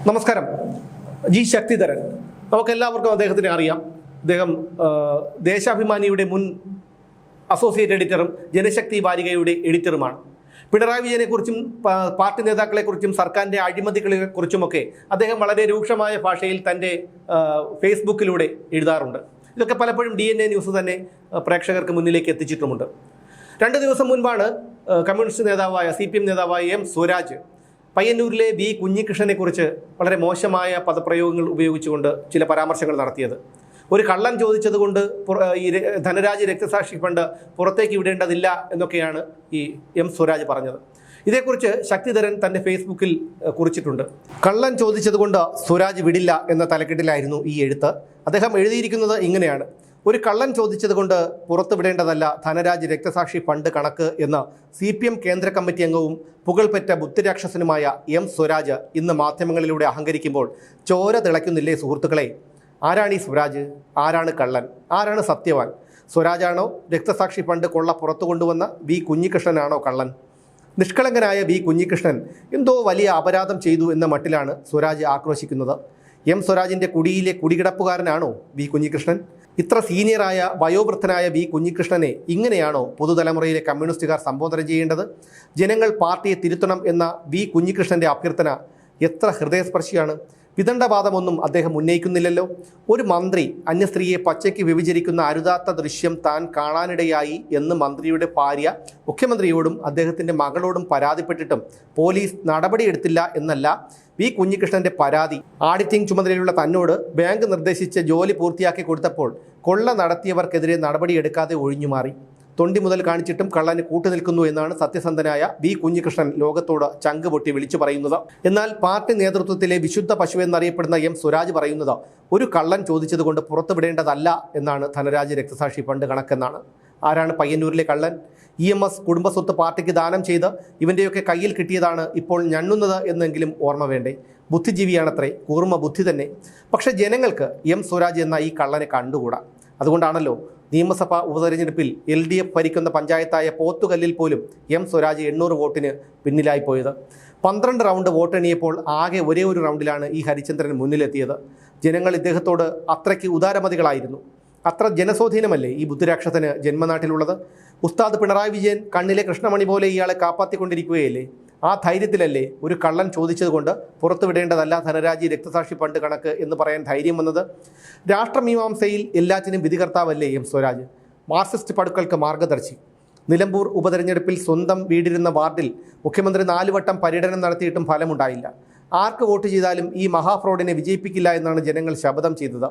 നമസ്കാരം. ജി ശക്തിധരൻ, നമുക്കെല്ലാവർക്കും അദ്ദേഹത്തിനെ അറിയാം. അദ്ദേഹം ദേശാഭിമാനിയുടെ മുൻ അസോസിയേറ്റ് എഡിറ്ററും ജനശക്തി വാരികയുടെ എഡിറ്ററുമാണ്. പിണറായി വിജയനെക്കുറിച്ചും പാർട്ടി നേതാക്കളെക്കുറിച്ചും സർക്കാരിൻ്റെ അഴിമതികളെക്കുറിച്ചുമൊക്കെ അദ്ദേഹം വളരെ രൂക്ഷമായ ഭാഷയിൽ തൻ്റെ ഫേസ്ബുക്കിലൂടെ എഴുതാറുണ്ട്. ഇതൊക്കെ പലപ്പോഴും DNA ന്യൂസ് തന്നെ പ്രേക്ഷകർക്ക് മുന്നിലേക്ക് എത്തിച്ചിട്ടുമുണ്ട്. 2 ദിവസം മുൻപാണ് കമ്മ്യൂണിസ്റ്റ് നേതാവായ CPM നേതാവായ M സ്വരാജ് പയ്യന്നൂരിലെ B കുഞ്ഞികൃഷ്ണനെക്കുറിച്ച് വളരെ മോശമായ പദപ്രയോഗങ്ങൾ ഉപയോഗിച്ചുകൊണ്ട് ചില പരാമർശങ്ങൾ നടത്തിയത്. ഒരു കള്ളൻ ചോദിച്ചതുകൊണ്ട് ഈ ധനരാജ് രക്തസാക്ഷി ഫണ്ട് പുറത്തേക്ക് വിടേണ്ടതില്ല എന്നൊക്കെയാണ് ഈ M സ്വരാജ് പറഞ്ഞത്. ഇതേക്കുറിച്ച് ശക്തിധരൻ തൻ്റെ ഫേസ്ബുക്കിൽ കുറിച്ചിട്ടുണ്ട്. കള്ളൻ ചോദിച്ചതുകൊണ്ട് സ്വരാജ് വിടില്ല എന്ന തലക്കെട്ടിലായിരുന്നു ഈ എഴുത്ത്. അദ്ദേഹം എഴുതിയിരിക്കുന്നത് ഇങ്ങനെയാണ്: ഒരു കള്ളൻ ചോദിച്ചതുകൊണ്ട് പുറത്തുവിടേണ്ടതല്ല ധനരാജ് രക്തസാക്ഷി ഫണ്ട് കണക്ക് എന്ന് CPM കേന്ദ്ര കമ്മിറ്റി അംഗവും പുകൾപെറ്റ ബുദ്ധിരാക്ഷസനുമായ M സ്വരാജ് ഇന്ന് മാധ്യമങ്ങളിലൂടെ അഹങ്കരിക്കുമ്പോൾ ചോര തിളയ്ക്കുന്നില്ലേ സുഹൃത്തുക്കളെ? ആരാണ് ഈ സ്വരാജ്? ആരാണ് കള്ളൻ? ആരാണ് സത്യവാൻ? സ്വരാജാണോ? രക്തസാക്ഷി ഫണ്ട് കൊള്ള പുറത്തു കൊണ്ടുവന്ന B കുഞ്ഞികൃഷ്ണനാണോ കള്ളൻ? നിഷ്കളങ്കനായ B കുഞ്ഞികൃഷ്ണൻ എന്തോ വലിയ അപരാധം ചെയ്തു എന്ന മട്ടിലാണ് സ്വരാജ് ആക്രോശിക്കുന്നത്. M സ്വരാജിൻ്റെ കുടിയിലെ കുടികിടപ്പുകാരനാണോ B Kunhikrishnan? ഇത്ര സീനിയറായ വയോവൃദ്ധനായ B കുഞ്ഞികൃഷ്ണനെ ഇങ്ങനെയാണോ പുതുതലമുറയിലെ കമ്മ്യൂണിസ്റ്റുകാർ സംബോധന ചെയ്യേണ്ടത്? ജനങ്ങൾ പാർട്ടിയെ തിരുത്തണം എന്ന B കുഞ്ഞികൃഷ്ണൻ്റെ അഭ്യർത്ഥന എത്ര ഹൃദയസ്പർശിയാണ്. വിദണ്ഡവാദമൊന്നും അദ്ദേഹം ഉന്നയിക്കുന്നില്ലല്ലോ. ഒരു മന്ത്രി അന്യസ്ത്രീയെ പച്ചയ്ക്ക് വ്യഭിചരിക്കുന്ന അരുതാത്ത ദൃശ്യം താൻ കാണാനിടയായി എന്ന് മന്ത്രിയുടെ ഭാര്യ മുഖ്യമന്ത്രിയോടും അദ്ദേഹത്തിൻ്റെ മകളോടും പരാതിപ്പെട്ടിട്ടും പോലീസ് നടപടിയെടുത്തില്ല എന്നല്ല B കുഞ്ഞികൃഷ്ണൻ്റെ പരാതി. ആഡിറ്റിംഗ് ചുമതലയുള്ള തന്നോട് ബാങ്ക് നിർദ്ദേശിച്ച് ജോലി പൂർത്തിയാക്കി കൊടുത്തപ്പോൾ കൊള്ള നടത്തിയവർക്കെതിരെ നടപടിയെടുക്കാതെ ഒഴിഞ്ഞുമാറി. തൊണ്ടി മുതൽ കാണിച്ചിട്ടും കള്ളന് കൂട്ടുനിൽക്കുന്നു എന്നാണ് സത്യസന്ധനായ B കുഞ്ഞികൃഷ്ണൻ ലോകത്തോട് ചങ്ക് പൊട്ടി വിളിച്ചു പറയുന്നത്. എന്നാൽ പാർട്ടി നേതൃത്വത്തിലെ വിശുദ്ധ പശു എന്നറിയപ്പെടുന്ന M സ്വരാജ് പറയുന്നത് ഒരു കള്ളൻ ചോദിച്ചതുകൊണ്ട് പുറത്തുവിടേണ്ടതല്ല എന്നാണ് ധനരാജ് രക്തസാക്ഷി ഫണ്ട് കണക്കെന്നാണ്. ആരാണ് പയ്യന്നൂരിലെ കള്ളൻ? EMS കുടുംബസ്വത്ത് പാർട്ടിക്ക് ദാനം ചെയ്ത് ഇവൻ്റെയൊക്കെ കയ്യിൽ കിട്ടിയതാണ് ഇപ്പോൾ ഞണ്ണുന്നത് എന്നെങ്കിലും ഓർമ്മ വേണ്ടേ? ബുദ്ധിജീവിയാണത്രേ, കൂർമ്മ ബുദ്ധി തന്നെ. പക്ഷേ ജനങ്ങൾക്ക് M സ്വരാജ് എന്ന ഈ കള്ളനെ കണ്ടുകൂടാ. അതുകൊണ്ടാണല്ലോ നിയമസഭാ ഉപതെരഞ്ഞെടുപ്പിൽ LDF ഭരിക്കുന്ന പഞ്ചായത്തായ പോത്തുകല്ലിൽ പോലും M സ്വരാജ് 800 വോട്ടിന് പിന്നിലായി പോയത്. 12 റൗണ്ട് വോട്ടെണ്ണിയപ്പോൾ ആകെ ഒരേ ഒരു റൗണ്ടിലാണ് ഈ ഹരിചന്ദ്രൻ മുന്നിലെത്തിയത്. ജനങ്ങൾ ഇദ്ദേഹത്തോട് അത്രയ്ക്ക് ഉദാരമതികളായിരുന്നു. അത്ര ജനസ്വാധീനമല്ലേ ഈ ബുദ്ധിരാക്ഷസന് ജന്മനാട്ടിലുള്ളത്? ഉസ്താദ് പിണറായി വിജയൻ കണ്ണിലെ കൃഷ്ണമണി പോലെ ഇയാളെ കാപ്പാത്തിക്കൊണ്ടിരിക്കുകയല്ലേ? ആ ധൈര്യത്തിലല്ലേ ഒരു കള്ളൻ ചോദിച്ചതുകൊണ്ട് പുറത്തുവിടേണ്ടതല്ല ധനരാജി രക്തസാക്ഷി ഫണ്ട് കണക്ക് എന്ന് പറയാൻ ധൈര്യം വന്നത്? രാഷ്ട്രമീമാംസയിൽ എല്ലാറ്റിനും വിധികർത്താവല്ലേ M സ്വരാജ്? മാർക്സിസ്റ്റ് പടുക്കൾക്ക് മാർഗദർശി. നിലമ്പൂർ ഉപതെരഞ്ഞെടുപ്പിൽ സ്വന്തം വീടിരുന്ന വാർഡിൽ മുഖ്യമന്ത്രി 4 വട്ടം പര്യടനം നടത്തിയിട്ടും ഫലമുണ്ടായില്ല. ആർക്ക് വോട്ട് ചെയ്താലും ഈ മഹാഫ്രോഡിനെ വിജയിപ്പിക്കില്ല എന്നാണ് ജനങ്ങൾ ശപഥം ചെയ്തത്.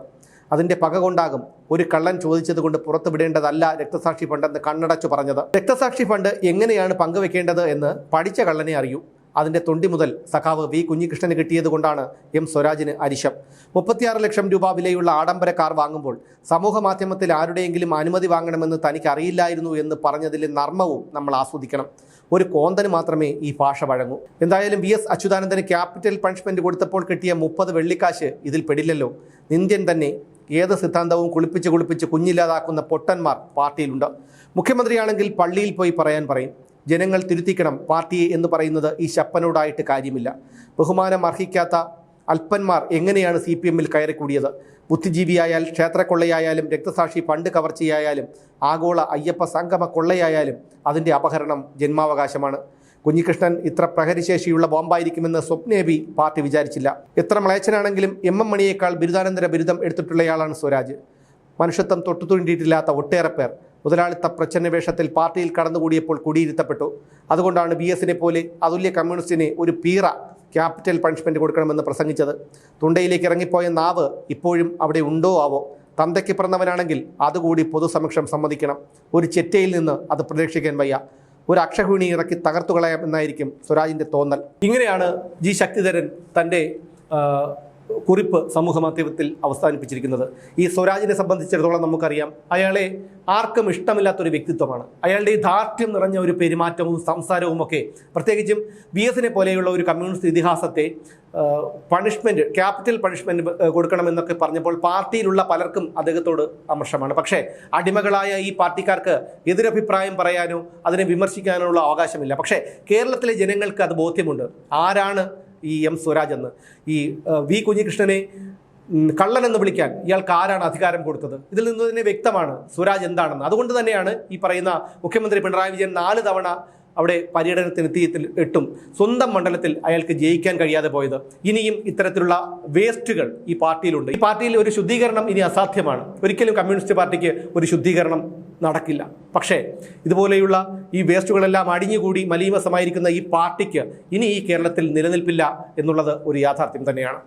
അതിൻ്റെ പക കൊണ്ടാകും ഒരു കള്ളൻ ചോദിച്ചതുകൊണ്ട് പുറത്തുവിടേണ്ടതല്ല രക്തസാക്ഷി ഫണ്ടെന്ന് കണ്ണടച്ചു പറഞ്ഞത്. രക്തസാക്ഷി ഫണ്ട് എങ്ങനെയാണ് പങ്കുവെക്കേണ്ടത് എന്ന് പഠിച്ച കള്ളനെ അറിയൂ. അതിൻ്റെ തൊണ്ടി മുതൽ സഖാവ് B കുഞ്ഞികൃഷ്ണന് കിട്ടിയത് കൊണ്ടാണ് M സ്വരാജിന് അരിശം. 36 ലക്ഷം രൂപ വിലയുള്ള ആഡംബര കാർ വാങ്ങുമ്പോൾ സമൂഹ മാധ്യമത്തിൽ ആരുടെയെങ്കിലും അനുമതി വാങ്ങണമെന്ന് തനിക്ക് അറിയില്ലായിരുന്നു എന്ന് പറഞ്ഞതിലെ നർമ്മവും നമ്മൾ ആസ്വദിക്കണം. ഒരു കോന്തന് മാത്രമേ ഈ ഭാഷ വഴങ്ങൂ. എന്തായാലും VS അച്യുതാനന്ദന് ക്യാപിറ്റൽ പണിഷ്മെൻറ്റ് കൊടുത്തപ്പോൾ കിട്ടിയ 30 വെള്ളിക്കാശ് ഇതിൽ പെടില്ലല്ലോ. നിന്ദ്യൻ തന്നെ. ഏത് സിദ്ധാന്തവും കുളിപ്പിച്ച് കുഞ്ഞില്ലാതാക്കുന്ന പൊട്ടന്മാർ പാർട്ടിയിലുണ്ട്. മുഖ്യമന്ത്രിയാണെങ്കിൽ പള്ളിയിൽ പോയി പറയാൻ പറയും. ജനങ്ങൾ തിരുത്തിക്കണം പാർട്ടിയെ എന്ന് പറയുന്നത് ഈ ശപ്പനോടായിട്ട് കാര്യമില്ല. ബഹുമാനം അർഹിക്കാത്ത അല്പന്മാർ എങ്ങനെയാണ് CPMൽ കയറിക്കൂടിയത്? ബുദ്ധിജീവിയായാൽ, ക്ഷേത്രക്കൊള്ളയായാലും, രക്തസാക്ഷി ഫണ്ട് കവർച്ചയായാലും, ആഗോള അയ്യപ്പ സംഗമ കൊള്ളയായാലും അതിൻ്റെ അപഹരണം ജന്മാവകാശമാണ്. കുഞ്ഞികൃഷ്ണൻ ഇത്ര പ്രഹരശേഷിയുള്ള ബോംബായിരിക്കുമെന്ന് സ്വപ്നേബി പാർട്ടി വിചാരിച്ചില്ല. എത്ര മ്ലേച്ഛനാണെങ്കിലും MM മണിയേക്കാൾ ബിരുദാനന്തര ബിരുദം എടുത്തിട്ടുള്ളയാളാണ് സ്വരാജ്. മനുഷ്യത്വം തൊട്ടുതുണ്ടിയിട്ടില്ലാത്ത ഒട്ടേറെ പേർ മുതലാളിത്ത പ്രച്ഛന്ന വേഷത്തിൽ പാർട്ടിയിൽ കടന്നുകൂടിയപ്പോൾ കുടിയിരുത്തപ്പെട്ടു. അതുകൊണ്ടാണ് BSനെ പോലെ അതുല്യ കമ്മ്യൂണിസ്റ്റിനെ ഒരു പീറ ക്യാപിറ്റൽ പണിഷ്മെൻറ്റ് കൊടുക്കണമെന്ന് പ്രസംഗിച്ചത്. തുണ്ടയിലേക്ക് ഇറങ്ങിപ്പോയ നാവ് ഇപ്പോഴും അവിടെ ഉണ്ടോ ആവോ? തന്തയ്ക്ക് പിറന്നവനാണെങ്കിൽ അതുകൂടി പൊതുസമക്ഷം സമ്മതിക്കണം. ഒരു ചെറ്റയിൽ നിന്ന് അത് പ്രതീക്ഷിക്കാൻ വയ്യ. ഒരു അക്ഷഹൂണി ഇറക്കി തകർത്തു കളയാം എന്നായിരിക്കും സ്വരാജിൻ്റെ തോന്നൽ. ഇങ്ങനെയാണ് G ശക്തിധരൻ തൻ്റെ കുറിപ്പ് സമൂഹ മാധ്യമത്തിൽ അവസാനിപ്പിച്ചിരിക്കുന്നത്. ഈ സ്വരാജിനെ സംബന്ധിച്ചിടത്തോളം നമുക്കറിയാം, അയാളെ ആർക്കും ഇഷ്ടമില്ലാത്തൊരു വ്യക്തിത്വമാണ്. അയാളുടെ ഈ ധാർഷ്ട്യം നിറഞ്ഞ ഒരു പെരുമാറ്റവും സംസാരവും ഒക്കെ പ്രത്യേകിച്ചും BSനെ പോലെയുള്ള ഒരു കമ്മ്യൂണിസ്റ്റ് ഇതിഹാസത്തെ പണിഷ്മെൻറ്റ്, ക്യാപിറ്റൽ പണിഷ്മെൻറ്റ് കൊടുക്കണമെന്നൊക്കെ പറഞ്ഞപ്പോൾ പാർട്ടിയിലുള്ള പലർക്കും അദ്ദേഹത്തോട് അമർഷമാണ്. പക്ഷേ അടിമകളായ ഈ പാർട്ടിക്കാർക്ക് എതിരഭിപ്രായം പറയാനോ അതിനെ വിമർശിക്കാനോ ഉള്ള അവകാശമില്ല. പക്ഷേ കേരളത്തിലെ ജനങ്ങൾക്ക് അത് ബോധ്യമുണ്ട്. ആരാണ് ഈ എം സ്വരാജ് എന്ന്. ഈ വി കുഞ്ഞികൃഷ്ണനെ കള്ളനെന്ന് വിളിക്കാൻ ഇയാൾക്ക് ആരാണ് അധികാരം കൊടുത്തത്? ഇതിൽ നിന്ന് തന്നെ വ്യക്തമാണ് സ്വരാജ് എന്താണെന്ന്. അതുകൊണ്ട് തന്നെയാണ് ഈ പറയുന്ന മുഖ്യമന്ത്രി പിണറായി വിജയൻ 4 തവണ അവിടെ പര്യടനത്തിനെത്തിയിട്ടും സ്വന്തം മണ്ഡലത്തിൽ അയാൾക്ക് ജയിക്കാൻ കഴിയാതെ പോയത്. ഇനിയും ഇത്തരത്തിലുള്ള വേസ്റ്റുകൾ ഈ പാർട്ടിയിലുണ്ട്. ഈ പാർട്ടിയിൽ ഒരു ശുദ്ധീകരണം ഇനി അസാധ്യമാണ്. ഒരിക്കലും കമ്മ്യൂണിസ്റ്റ് പാർട്ടിക്ക് ഒരു ശുദ്ധീകരണം നടക്കില്ല. പക്ഷേ ഇതുപോലെയുള്ള ഈ വേസ്റ്റുകളെല്ലാം അടിഞ്ഞുകൂടി മലീമസമായിരിക്കുന്ന ഈ പാർട്ടിക്ക് ഇനി ഈ കേരളത്തിൽ നിലനിൽപ്പില്ല എന്നുള്ളത് ഒരു യാഥാർത്ഥ്യം തന്നെയാണ്.